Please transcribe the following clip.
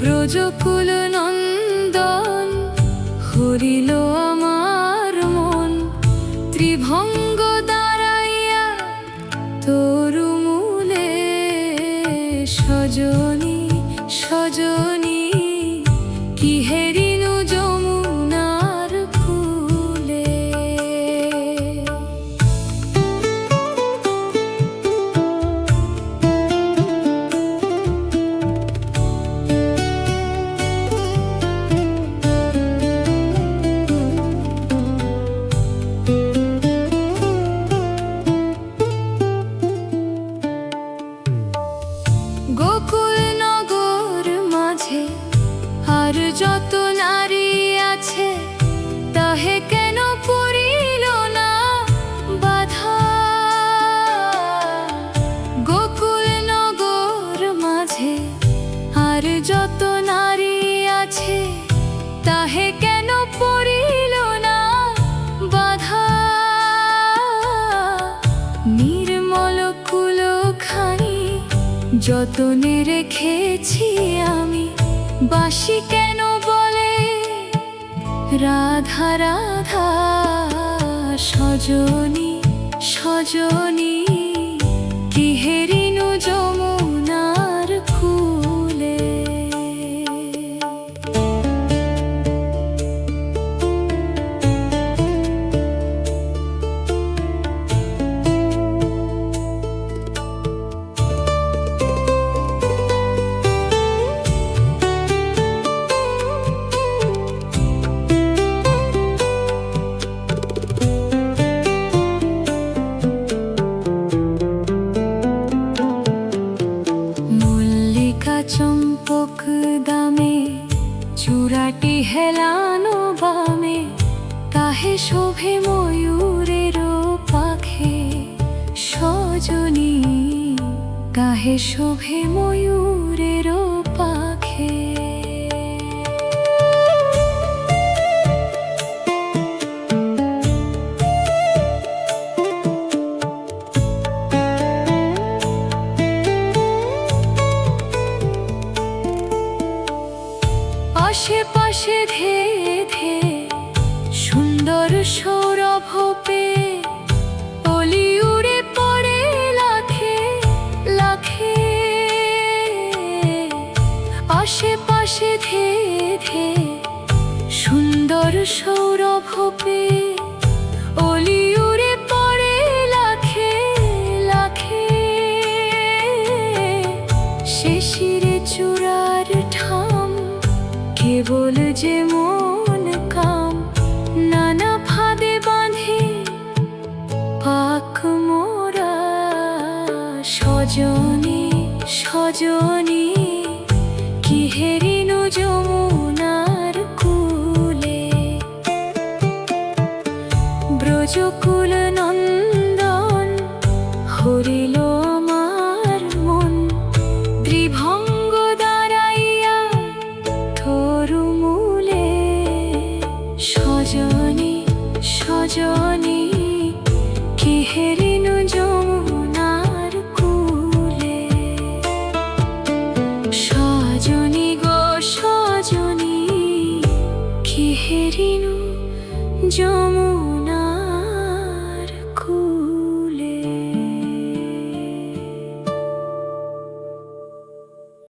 ব্রজকুল নন্দন হরিল আমার মন, ত্রিভঙ্গ দাঁড়াইয়া তরু মূলে। সজনী সজনী কি হেরিনু যমুনার কূলে। গোকুল নগর মাঝে আর যত নারী আছে, তাহে কেন পড়িল না বাধা। গোকুল নগর মাঝে আর যত নারী আছে, তাহে কেন পড়িল না বাধা। নির্মল কুলখানি যতনে রেখেছি আমি, বাঁশি কেন বলে রাধা রাধা। সজনী সজনী কি হেরিনু যমুনার কূলে। চম্পক দামে চূড়াটি হেলানো বামে, তাহে শোভে ময়ূরের পাখে। সজনী গাহে শোভে ময়ূরের পাখে। আশেপাশে ধে ধে সুন্দর সৌরভ পেয়ে, অলি উড়ে পড়ে লাখে লাখে। আশেপাশে ধে ধে সুন্দর সৌরভ পেয়ে, অলি উড়ে পড়ে লাখে লাখে। শিশিরে চূড়ার ঠাম কেবল যে মন কাম, নানা ফাঁদে বাঁধে পাক মোরা। সজনী সজনী কি হেরিনু যমুনার কূলে। ব্রজকুল নন্দন হরিল আমার মন, ত্রিভঙ্গ দাঁড়াইয়া তরু মূলে। সজনী সজনী কি হেরিনু যমুনার কূলে। সজনী গো সজনী কি হেরিনু যমুনার